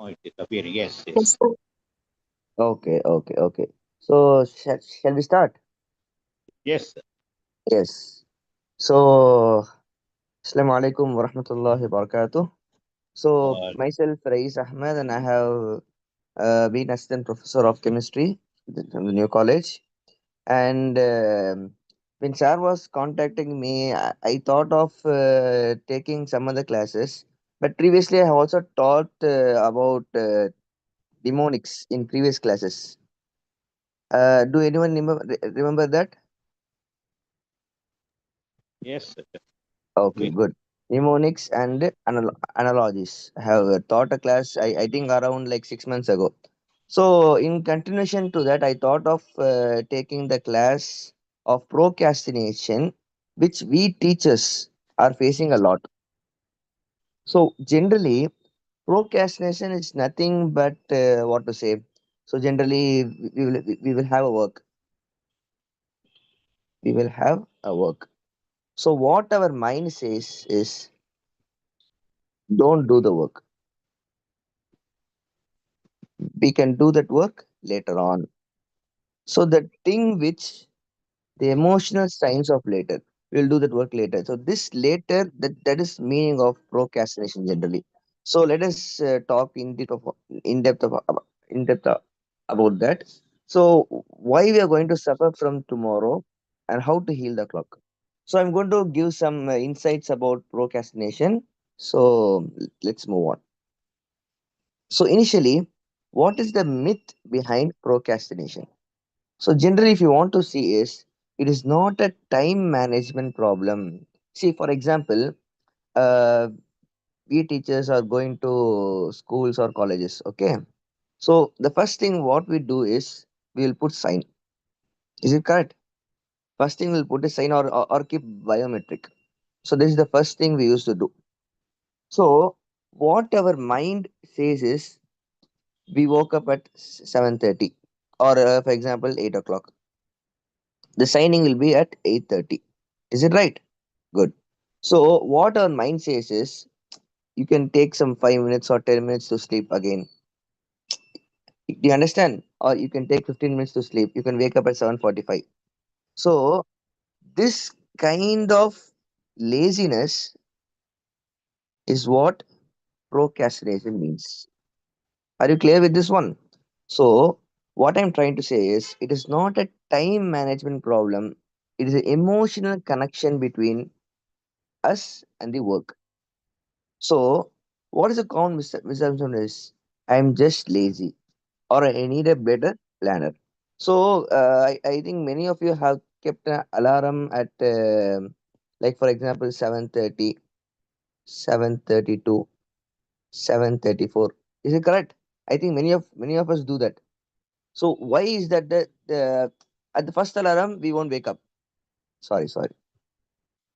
Oh, it is appear. Yes, Yes, yes, sir. Okay, okay, okay. So shall we start? yes. Yes. So Assalamu alaikum wa rahmatullahi wa barakatuh. So Uh, myself Raees Ahmed, and I have been assistant professor of chemistry from the new college. And when sir was contacting me, I thought of taking some other classes. But previously, I have also taught about demonics in previous classes. Do anyone remember that? yes, Okay, we, good. Mnemonics and analogies. I have taught a class, I think, around like 6 months ago. So, in continuation to that, I thought of taking the class of procrastination, which we teachers are facing a lot. So, generally, procrastination is nothing but what to say. So, generally, we will have a work. We will have a work. So, what our mind says is don't do the work. We can do that work later on. So the thing which the emotional signs of later, we'll do that work later. So this later, that is meaning of procrastination generally. So let us talk in depth of, in depth of, about that. So why we are going to suffer from tomorrow and how to heal the clock. So I'm going to give some insights about procrastination. So let's move on. So initially, what is the myth behind procrastination? So generally, if you want to see is it is not a time management problem. See, for example, uh, we teachers are going to schools or colleges. Okay, so the first thing what we do is we will put sign. Is it correct? First thing we'll put a sign or keep biometric. So this is the first thing we used to do. So what our mind says is we woke up at 7:30 or for example 8 o'clock. The signing will be at 8:30. Is it right? Good. So what our mind says is you can take some 5 minutes or 10 minutes to sleep again. Do you understand? Or you can take 15 minutes to sleep. You can wake up at 7:45. So this kind of laziness is what procrastination means. Are you clear with this one? So what I'm trying to say is it is not a time management problem. It is an emotional connection between us and the work. So, what is a common misassumption is I'm just lazy or I need a better planner. So, I think many of you have kept an alarm at like for example 7:30, 7:32, 7:34. Is it correct? I think many of us do that. So why is that the at the first alarm we won't wake up? Sorry.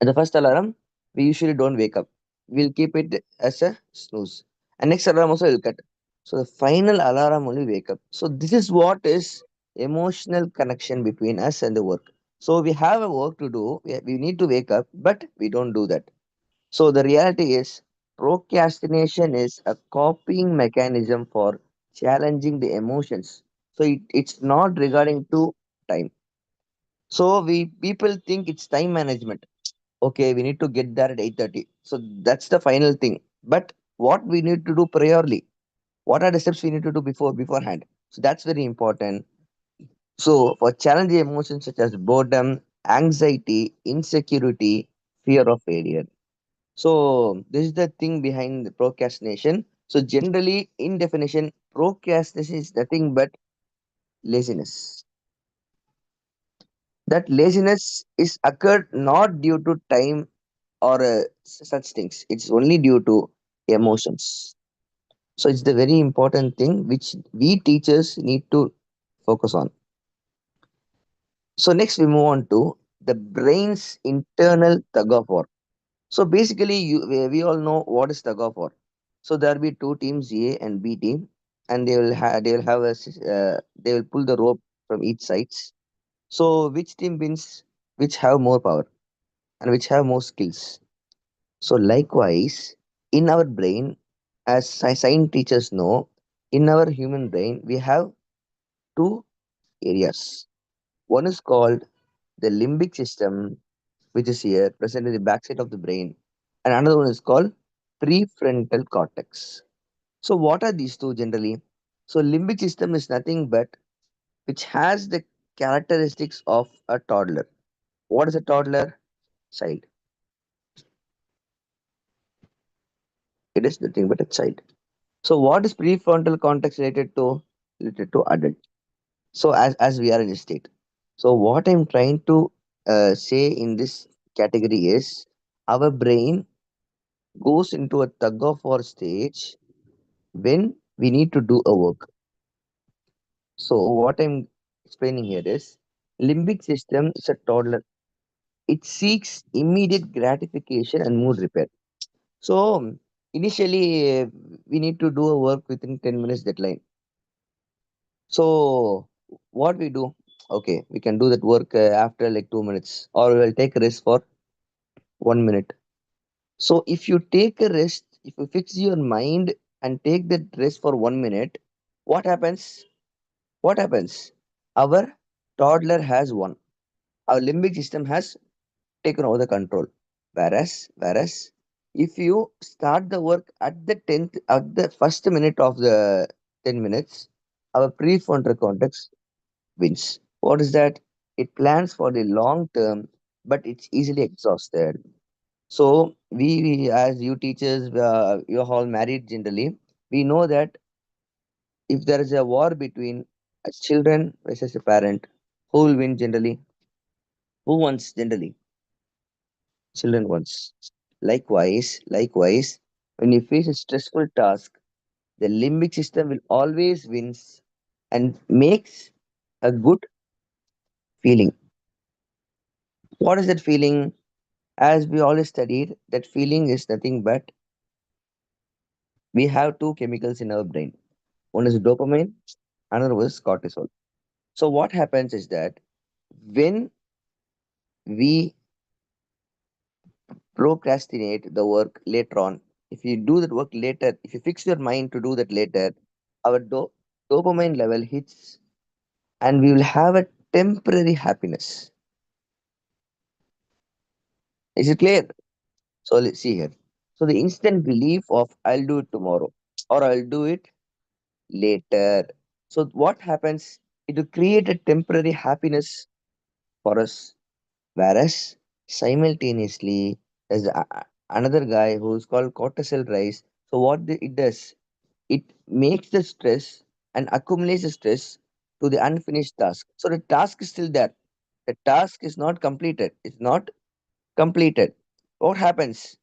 At the first alarm, we usually don't wake up. We'll keep it as a snooze. And next alarm also will cut. So the final alarm only wake up. So this is what is emotional connection between us and the work. So we have a work to do. We need to wake up, but we don't do that. So the reality is procrastination is a coping mechanism for challenging the emotions. So it's not regarding to time. So we people think it's time management. Okay, we need to get there at 8:30. So that's the final thing. But what we need to do priorly, what are the steps we need to do beforehand? So that's very important. So for challenging emotions such as boredom, anxiety, insecurity, fear of failure. So this is the thing behind the procrastination. So generally, in definition, procrastination is nothing but laziness. That laziness is occurred not due to time or such things. It's only due to emotions. So it's the very important thing which we teachers need to focus on. So next we move on to the brain's internal tug of war. So basically, we all know what is tug of war. So there will be two teams, A and B team, and they will have they will pull the rope from each sides. So which team wins? Which have more power and which have more skills. So likewise, in our brain, as science teachers know, In our human brain, we have two areas. One is called the limbic system, which is here present in the backside of the brain, and another one is called prefrontal cortex. So, what are these two generally? So, limbic system is nothing but which has the characteristics of a toddler. What is a toddler? Child. It is nothing but a child. So, what is prefrontal cortex related to? Related to adult. So, as we are in a state. So, what I'm trying to say in this category is our brain goes into a tug of war stage when we need to do a work. So, what I'm explaining here is limbic system is a toddler. It seeks immediate gratification and mood repair. So, initially, we need to do a work within 10 minutes deadline. So, what we do? Okay, we can do that work after like 2 minutes, or we will take a rest for 1 minute. So, if you take a rest, if you fix your mind and take that rest for 1 minute, what happens? What happens? Our toddler has won. Our limbic system has taken over the control. Whereas, if you start the work at the first minute of the 10 minutes, our prefrontal cortex wins. What is that? It plans for the long term, but it's easily exhausted. So as you teachers, you're all married generally. We know that if there is a war between a children versus a parent, who will win generally? Who wins generally? Children wins. Likewise, when you face a stressful task, the limbic system will always wins and makes a good feeling. What is that feeling? As we always studied, that feeling is nothing but we have two chemicals in our brain. One is dopamine, another is cortisol. So what happens is that when we procrastinate the work later on, if you do that work later, if you fix your mind to do that later, our dopamine level hits and we will have a temporary happiness. Is it clear? So let's see here. So the instant relief of I'll do it tomorrow or I'll do it later. So what happens? It will create a temporary happiness for us. Whereas simultaneously, there's another guy who's called cortisol rise. So it does, it makes the stress and accumulates the stress to the unfinished task. So the task is still there. The task is not completed. It's not completed. What happens?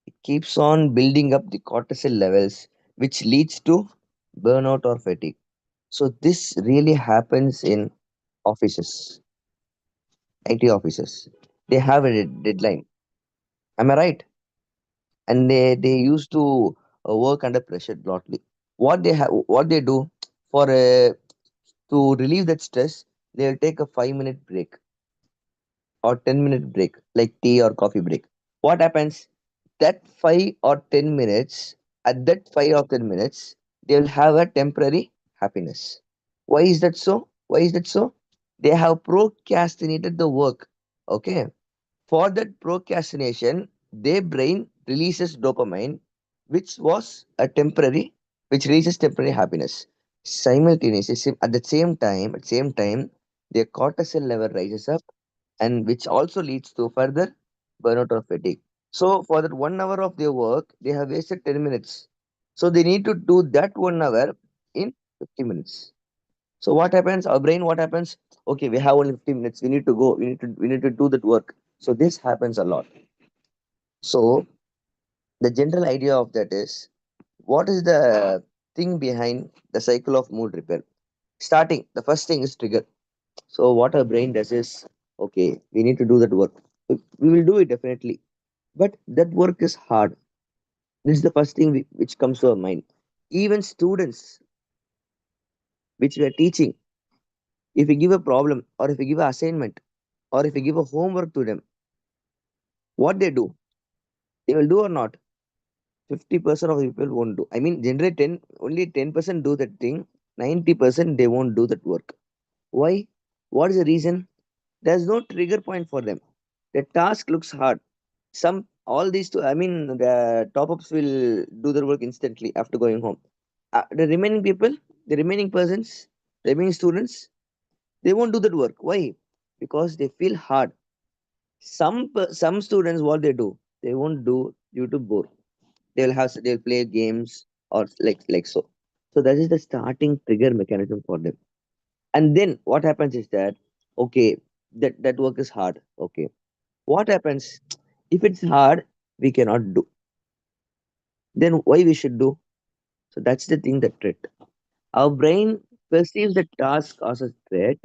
It keeps on building up the cortisol levels, which leads to burnout or fatigue. So this really happens in offices, IT offices. They have a deadline. Am I right? And they used to work under pressure broadly. What they do for to relieve that stress, they'll take a 5 minute break or 10 minute break, like tea or coffee break. What happens? That 5 or 10 minutes, at that 5 or 10 minutes, they'll have a temporary happiness. Why is that so? Why is that so? They have procrastinated the work. Okay. For that procrastination, their brain releases dopamine, which was a temporary, which releases temporary happiness. Simultaneously, at the same time, their cortisol level rises up, and which also leads to further burnout or fatigue. So, for that 1 hour of their work, they have wasted 10 minutes. So, they need to do that 1 hour in 50 minutes. So what happens? Our brain, what happens? Okay, we have only 15 minutes. We need to go. We need to do that work. So this happens a lot. So the general idea of that is what is the thing behind the cycle of mood repair? Starting, the first thing is trigger. So what our brain does is okay, we need to do that work. We will do it definitely. But that work is hard. This is the first thing which comes to our mind. Even students which we are teaching, if we give a problem or if we give an assignment or if we give a homework to them, what they do? They will do or not? 50% of the people won't do. I mean, generate 10, only 10% do that thing, 90% they won't do that work. Why? What is the reason? There's no trigger point for them. The task looks hard. Some all these two, I mean, the top ups will do their work instantly after going home. The remaining people, the remaining persons, the remaining students, they won't do that work. Why? Because they feel hard. Some students, what they do, they won't do due to bore. They'll play games or like so. So that is the starting trigger mechanism for them. And then what happens is that, okay, that work is hard. Okay, what happens if it's hard? We cannot do. Then why we should do? So that's the thing, that threat. Our brain perceives the task as a threat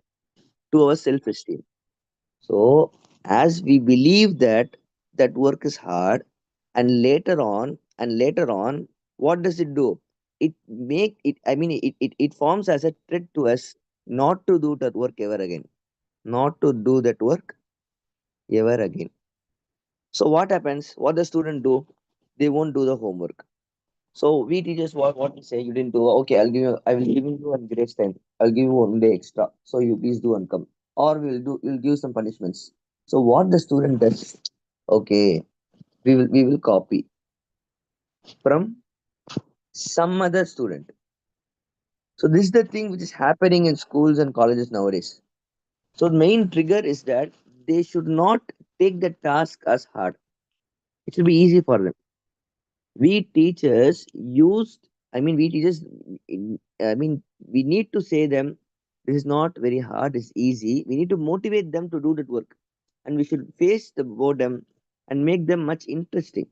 to our self-esteem. So as we believe that that work is hard, and later on, what does it do? It forms as a threat to us not to do that work ever again. Not to do that work ever again. So what happens? What the student do? They won't do the homework. So we teachers, what we say, you didn't do. Okay, I will give you one grace time. I'll give you 1 day extra. So you please do and come. Or we'll give some punishments. So what the student does? Okay, we will copy from some other student. So this is the thing which is happening in schools and colleges nowadays. So the main trigger is that they should not take the task as hard. It should be easy for them. We teachers used we teachers we need to say them, this is not very hard, it's easy. We need to motivate them to do that work, and we should face the boredom and make them much interesting.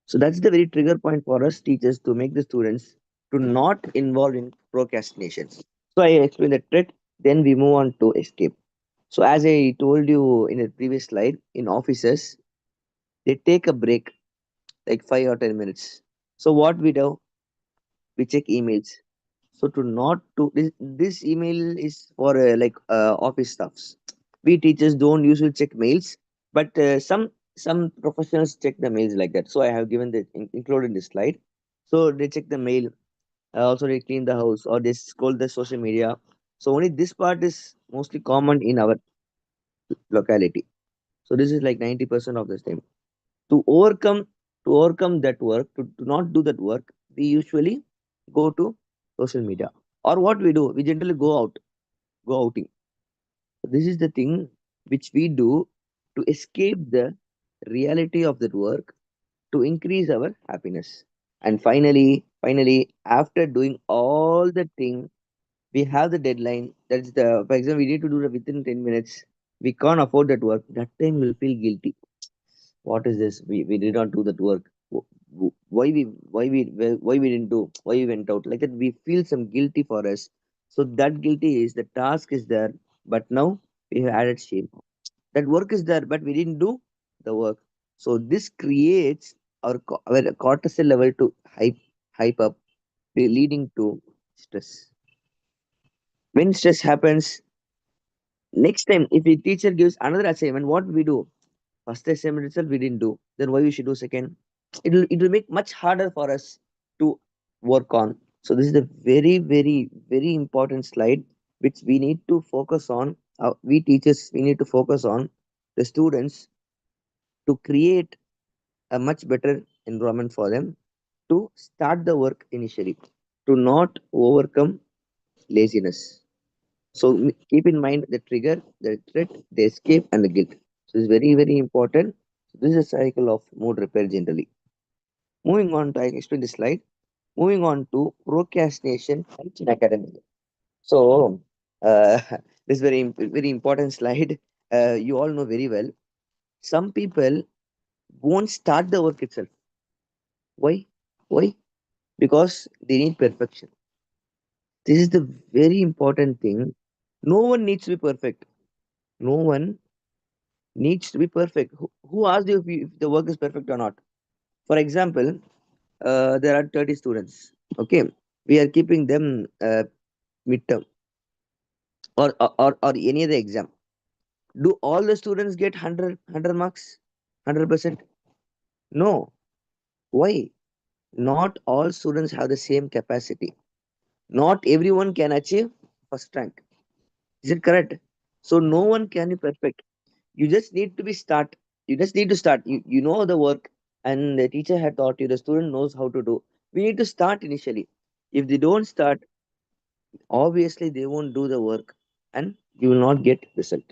So that's the very trigger point for us teachers to make the students to not involve in procrastination. So I explained the threat, then we move on to escape. So as I told you in the previous slide, in offices they take a break like 5 or 10 minutes. So what we do, we check emails. So to not to this email is for office stuffs. We teachers don't usually check mails, but some professionals check the mails like that. So I have given the included in this slide. So they check the mail, also they clean the house or they scroll the social media. So only this part is mostly common in our locality. So this is like 90% of the time. To overcome that work, to not do that work, we usually go to social media. Or what we do, we generally go outing. So this is the thing which we do to escape the reality of that work, to increase our happiness. And finally, after doing all the thing, we have the deadline. That's the, for example, we need to do it within 10 minutes. We can't afford that work. That time we'll feel guilty. What is this? We did not do that work. Why we didn't do? Why we went out like that? We feel some guilty for us. So that guilty is the task is there, but now we have added shame. That work is there, but we didn't do the work. So this creates our cortisol level to hype up, leading to stress. When stress happens, next time if the teacher gives another assignment, what we do? First assignment itself we didn't do. Then why we should do second? It will make much harder for us to work on. So this is a very important slide which we need to focus on. We teachers, we need to focus on the students to create a much better environment for them to start the work initially, to not overcome laziness. So keep in mind the trigger, the threat, the escape, and the guilt. So it's very important. So this is a cycle of mood repair generally. Moving on to, I explain this slide. Moving on to procrastination helps in academic. So this very important slide. You all know very well. Some people won't start the work itself. Why? Why? Because they need perfection. This is the very important thing. No one needs to be perfect. No one needs to be perfect. Who asked you if the work is perfect or not? For example, there are 30 students. Okay, we are keeping them midterm or any other exam. Do all the students get 100 marks? 100%? No. Why? Not all students have the same capacity. Not everyone can achieve first rank. Is it correct? So no one can be perfect. You just need to be start. You just need to start. You know the work, and the teacher had taught you. The student knows how to do. We need to start initially. If they don't start, obviously they won't do the work, and you will not get result.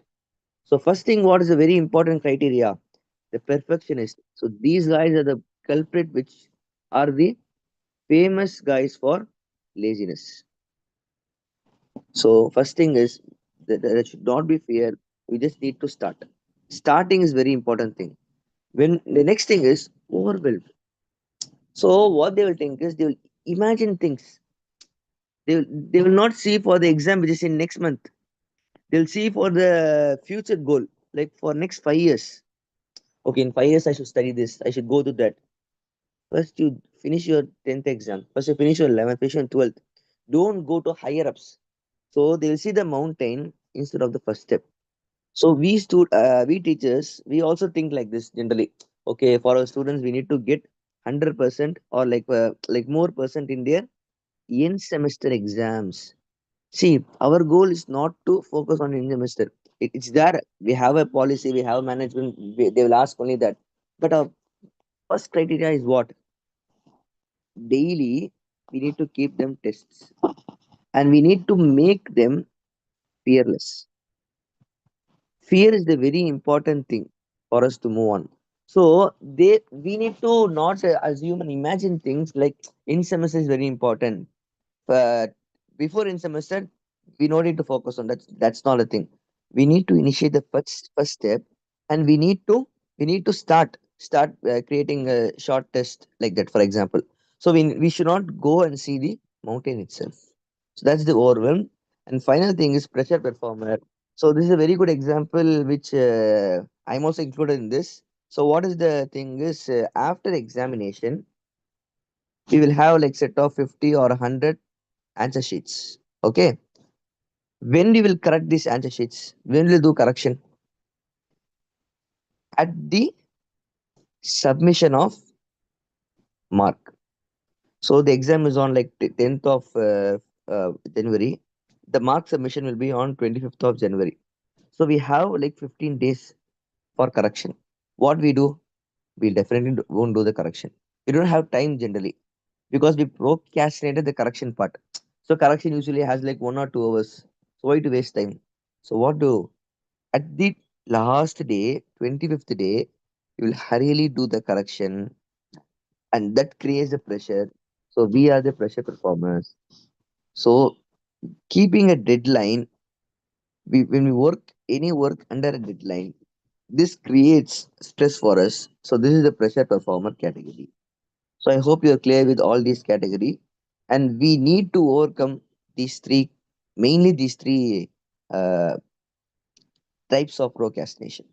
So first thing, what is a very important criteria? The perfectionist. So these guys are the culprit, which are the famous guys for laziness. So first thing is that there should not be fear. We just need to start. Starting is very important thing. When the next thing is overwhelmed. So what they will think is they will imagine things. They will not see for the exam which is in next month. They'll see for the future goal, like for next 5 years. Okay, in 5 years I should study this. I should go to that. First you finish your 10th exam. First you finish your 11th, finish your 12th. Don't go to higher ups. So they'll see the mountain instead of the first step. So we teachers, we also think like this generally. Okay, for our students, we need to get 100% or like more percent in their end semester exams. See, our goal is not to focus on end semester. It's there. We have a policy, we have management. They will ask only that. But our first criteria is what? Daily, we need to keep them tests, and we need to make them fearless. Fear is the very important thing for us to move on. So we need to not assume and imagine things like in semester is very important, but before in semester we don't need to focus on that. That's not a thing. We need to initiate the first step, and we need to start creating a short test like that, for example. So we should not go and see the mountain itself. So that's the overwhelm. And final thing is pressure performer. So this is a very good example which I'm also included in this. So what is the thing is, after examination we will have like set of 50 or 100 answer sheets. Okay. When we will correct these answer sheets, when we will do correction? At the submission of mark. So the exam is on like 10th of January. The mark submission will be on 25th of January. So we have like 15 days for correction. What we do? We definitely won't do the correction. We don't have time generally because we procrastinated the correction part. So correction usually has like 1 or 2 hours. So why to waste time? So what do? At the last day, 25th day, you will hurriedly do the correction, and that creates the pressure. So we are the pressure performers. So keeping a deadline, when we work any work under a deadline, this creates stress for us. So this is the pressure performer category. So I hope you are clear with all these category, and we need to overcome these three, mainly these three uh, types of procrastination.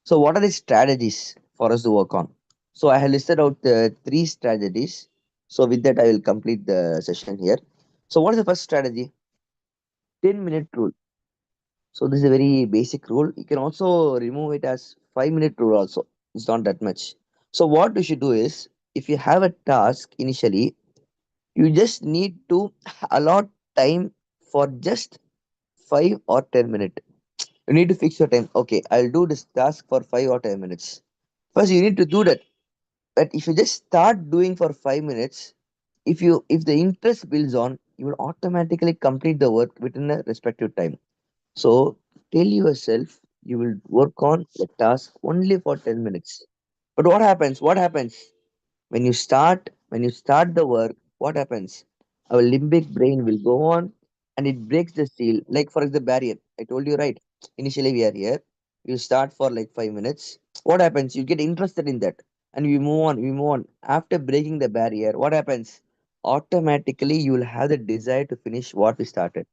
So what are the strategies for us to work on? So I have listed out the three strategies. So with that, I will complete the session here. So what is the first strategy? 10-minute rule. So this is a very basic rule. You can also remove it as 5-minute rule also. It's not that much. So what you should do is, if you have a task initially, you just need to allot time for just 5 or 10 minutes. You need to fix your time. Okay, I'll do this task for 5 or 10 minutes. First, you need to do that. But if you just start doing for 5 minutes, if the interest builds on, you will automatically complete the work within a respective time. So tell yourself you will work on the task only for 10 minutes. But what happens? What happens? When you start the work, what happens? Our limbic brain will go on, and it breaks the seal, like for example, the barrier I told you, right? Initially we are here, you start for like 5 minutes. What happens? You get interested in that, and we move on. After breaking the barrier, what happens? Automatically you will have the desire to finish what we started.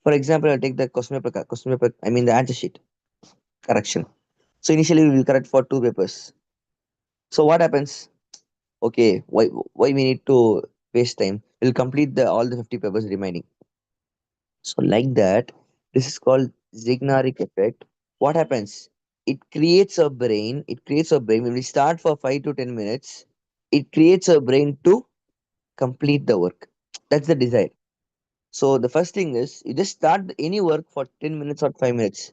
For example, I'll take the question paper, I mean the answer sheet correction. So initially we will correct for two papers. So what happens? Okay, why we need to waste time? We'll complete the all the 50 papers remaining. So like that, this is called Zignaric effect. What happens? It creates a brain. It creates a brain. When we start for 5 to 10 minutes, It creates a brain to complete the work. That's the desire. So the first thing is you just start any work for 10 minutes or 5 minutes.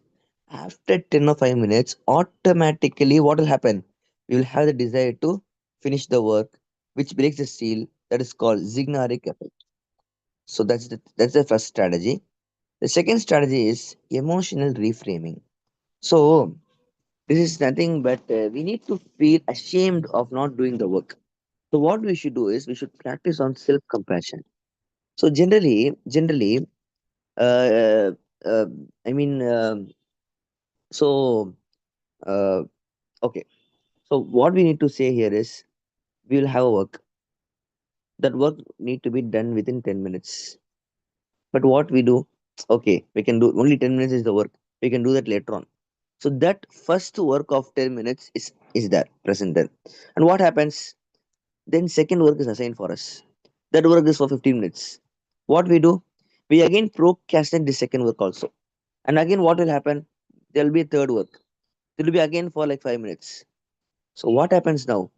After 10 or 5 minutes, automatically what will happen? You will have the desire to finish the work, which breaks the seal. That is called Zignaric effect. So that's the first strategy. The second strategy is emotional reframing. So this is nothing but we need to feel ashamed of not doing the work. So what we should do is we should practice on self compassion. So generally, uh, uh, I mean, so uh, okay. So what we need to say here is we will have a work. That work need to be done within 10 minutes. But what we do, okay, we can do only 10 minutes is the work. We can do that later on. So that first work of 10 minutes is there present there. And what happens? Then second work is assigned for us. That work is for 15 minutes. What we do? We again procrastinate the second work also. And again, what will happen? There will be a third work. It will be again for like 5 minutes. So what happens now?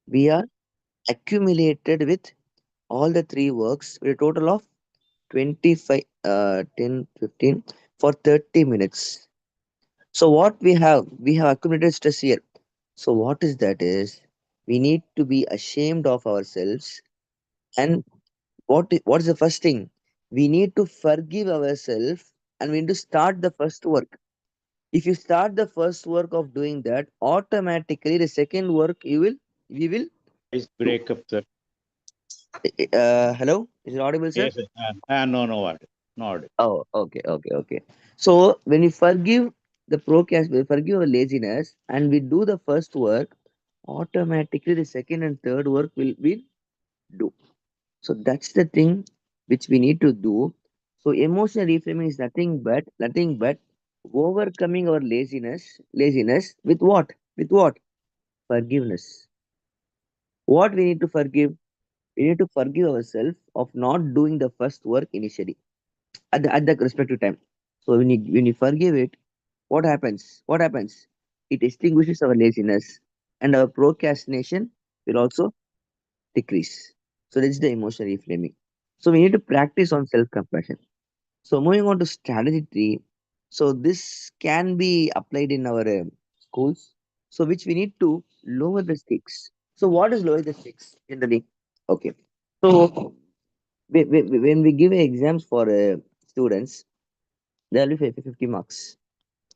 We are accumulated with all the three works with a total of 25, 10, 15 for 30 minutes. So what we have accumulated stress here. So what is that is we need to be ashamed of ourselves. And what is the first thing? We need to forgive ourselves and we need to start the first work. If you start the first work of doing that, automatically the second work we will Voice do. breakup, sir. Hello, is it audible, sir? Yes, sir. No, no, what? Not. Oh, okay. So when we forgive the we forgive our laziness and we do the first work, automatically the second and third work will do. So that's the thing which we need to do. So emotional reframing is nothing but overcoming our laziness with what? With what? Forgiveness. What we need to forgive? We need to forgive ourselves of not doing the first work initially at the respective time. So when you forgive it, what happens? What happens? It extinguishes our laziness and our procrastination will also decrease. So that's the emotional reframing. So we need to practice on self-compassion. So moving on to strategy three. So this can be applied in our schools. So which we need to lower the stakes. So what is lower the stakes generally? Okay. So when we give exams for students, there will be 50 marks.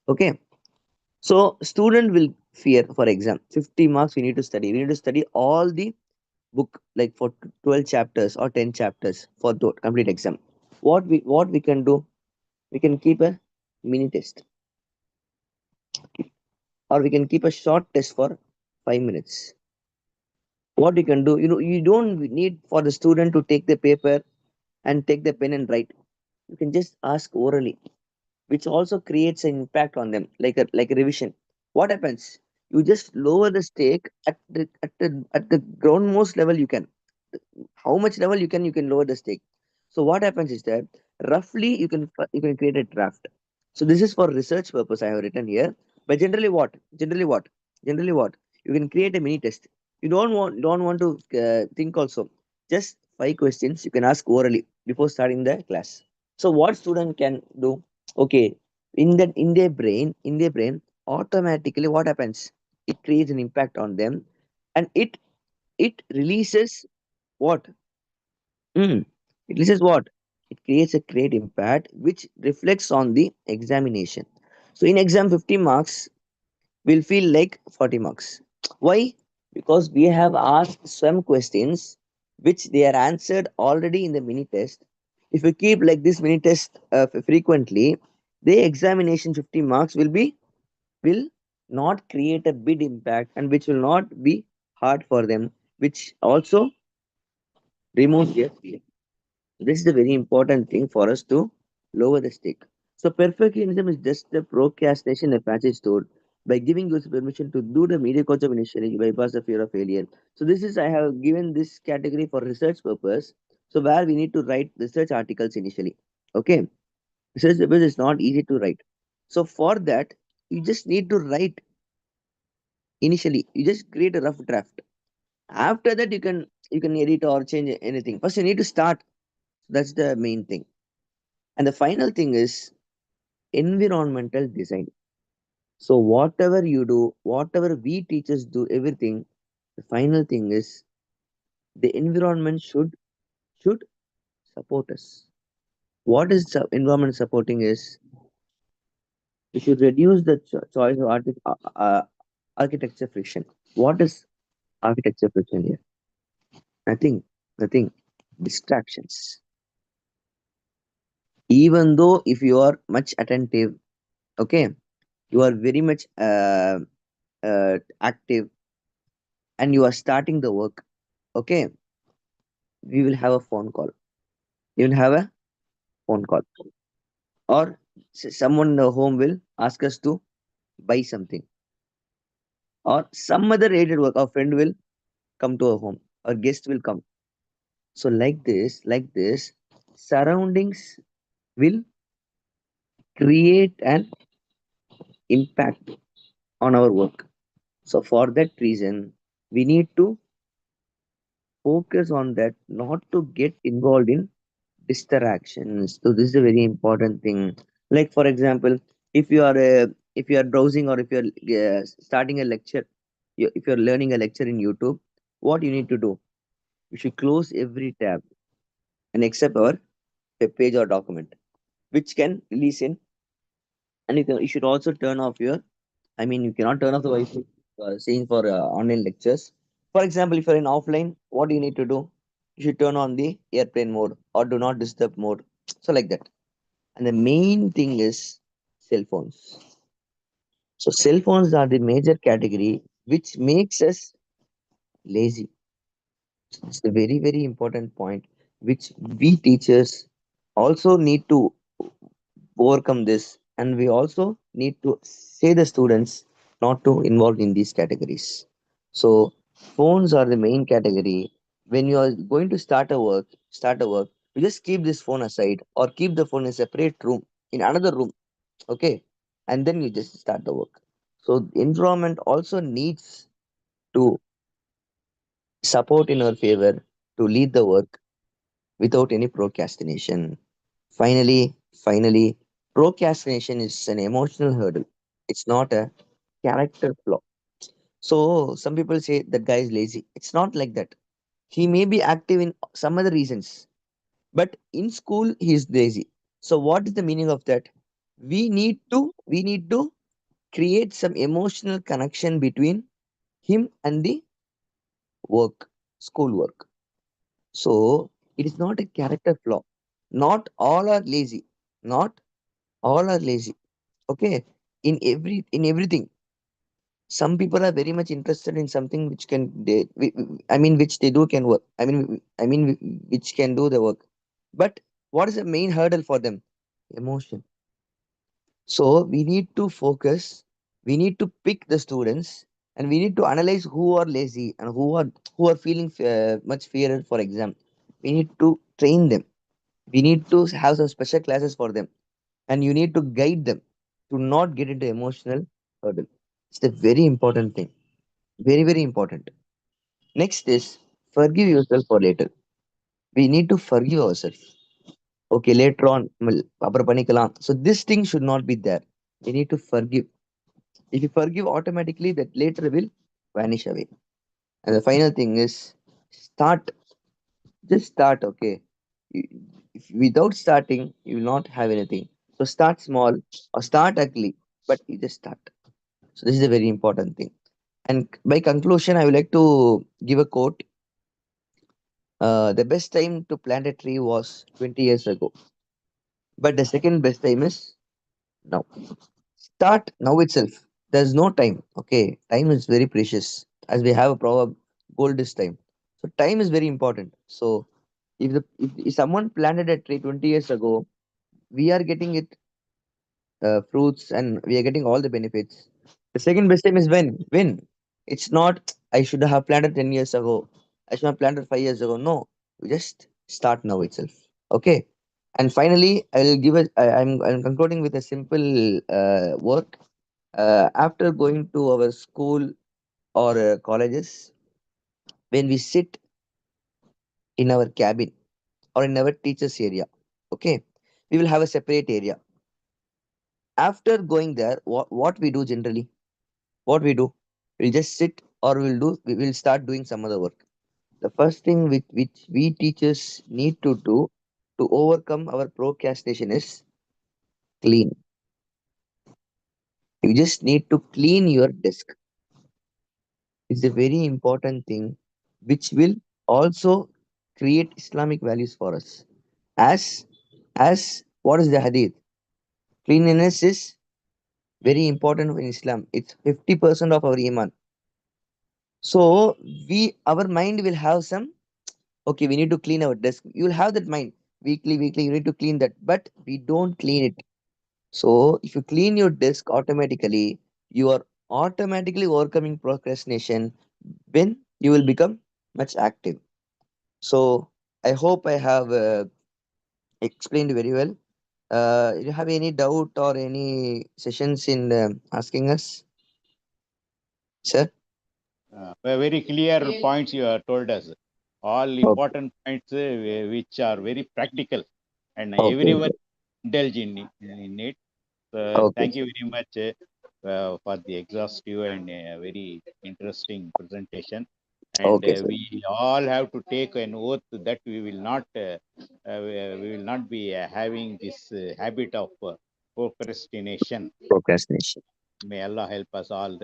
Okay. So student will fear for exam 50 marks. We need to study. We need to study all the book like for 12 chapters or 10 chapters for the complete exam. What we can do? We can keep a mini test or we can keep a short test for 5 minutes. What we can do, you don't need for the student to take the paper and take the pen and write. You can just ask orally, which also creates an impact on them, like a revision. What happens? You just lower the stake at the groundmost level you can. How much level you can lower the stake. So what happens is that roughly you can create a draft. So this is for research purpose I have written here. But generally what you can create a mini test. You don't want to think also. Just 5 questions you can ask orally before starting the class. So what student can do? Okay, in their brain automatically what happens? It creates an impact on them, and it releases what? It releases what? It creates a great impact which reflects on the examination. So in exam 50 marks will feel like 40 marks. Why? Because we have asked some questions which they are answered already in the mini test. If we keep like this mini test frequently, the examination 50 marks will not create a big impact and which will not be hard for them, which also removes their fear. This is the very important thing for us to lower the stake. So perfectionism is just the procrastination a passage stored. By giving you permission to do the mediocre job initially, you bypass the fear of failure. So this is I have given this category for research purpose. So where we need to write research articles initially. Okay. Research papers is not easy to write. So for that, you just need to write initially. You just create a rough draft. After that, you can edit or change anything. First, you need to start. That's the main thing. And the final thing is environmental design. So whatever you do, whatever we teachers do, everything, the final thing is the environment should support us. What is environment supporting is we should reduce the choice of architecture friction. What is architecture friction here? Nothing, nothing. Distractions. Even though if you are much attentive, okay, you are very much active, and you are starting the work, okay, we will have a phone call. You will have a phone call, or someone in the home will ask us to buy something, or some other related work. Our friend will come to our home, or guest will come. So like this, surroundings will create an impact on our work. So for that reason, we need to focus on that, not to get involved in distractions. So this is a very important thing. Like for example, if you are browsing, or if you are starting a lecture, if you are learning a lecture in YouTube, what you need to do? You should close every tab and except our web page or document, which can release in, and you should also turn off your. I mean, you cannot turn off the Wi-Fi saying for online lectures. For example, if you're in offline, what do you need to do? You should turn on the airplane mode or do not disturb mode. So like that. And the main thing is cell phones. So cell phones are the major category which makes us lazy. It's a very, very important point which we teachers also need to overcome this, and we also need to say the students not to involve in these categories. So phones are the main category. When you are going to start a work, you just keep this phone aside or keep the phone in a separate room, in another room, okay, and then you just start the work. So environment also needs to support in our favor to lead the work without any procrastination. Finally, procrastination is an emotional hurdle. It's not a character flaw. So some people say that guy is lazy. It's not like that. He may be active in some other reasons, but in school he is lazy. So what is the meaning of that? We need to create some emotional connection between him and the work, school work. So it is not a character flaw. Not all are lazy. Not all are lazy. Okay. In everything, some people are very much interested in something which can I mean which they do can work. I mean which can do the work. But what is the main hurdle for them? Emotion. So we need to focus. We need to pick the students, and we need to analyze who are lazy and who are feeling much fear for exam. We need to train them. We need to have some special classes for them, and you need to guide them to not get into emotional hurdle. It's a very important thing. Very, very important. Next is forgive yourself for later. We need to forgive ourselves. Okay, later on, அப்புறம் பண்ணிக்கலாம். So this thing should not be there. We need to forgive. If you forgive automatically, that later will vanish away. And the final thing is start. Just start, okay? You- If without starting, you will not have anything. So start small or start ugly, but you just start. So this is a very important thing. And by conclusion, I would like to give a quote. The best time to plant a tree was 20 years ago, but the second best time is now. Start now itself. There's no time. Okay, time is very precious. As we have a proverb, gold is time. So time is very important. So if someone planted a tree 20 years ago, we are getting it fruits, and we are getting all the benefits. The second best time is when it's not. I should have planted 10 years ago. I should have planted 5 years ago. No, we just start now itself. Okay, and finally, I will give a. I'm concluding with a simple work. After going to our school or colleges, when we sit in our cabin or in our teacher's area. Okay, we will have a separate area. After going there, what we do generally, what we do, we'll just sit or we will start doing some other work. The first thing which we teachers need to do to overcome our procrastination is clean. You just need to clean your desk. It's a very important thing which will also create Islamic values for us. As what is the hadith? Cleanliness is very important in Islam. It's 50% of our iman. So our mind will have some, okay, we need to clean our desk. You'll have that mind. Weekly, you need to clean that. But we don't clean it. So if you clean your desk automatically, you are automatically overcoming procrastination when you will become much active. So I hope I have explained very well. You have any doubt or any sessions in asking us, sir? Very clear points you have told us. All Okay, important points which are very practical, and okay, everyone okay, indulge in it. okay, Thank you very much for the exhaustive and very interesting presentation. And okay, sir. we all have to take an oath that we will not be having this habit of procrastination. Procrastination. May Allah help us all.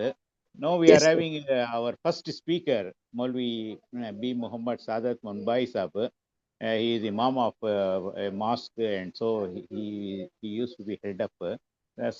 Now we are Yes, sir. having our first speaker, Maulvi B. Muhammad Sadat Mumbai Sahib. He is Imam of a mosque, and so he used to be head of. Sir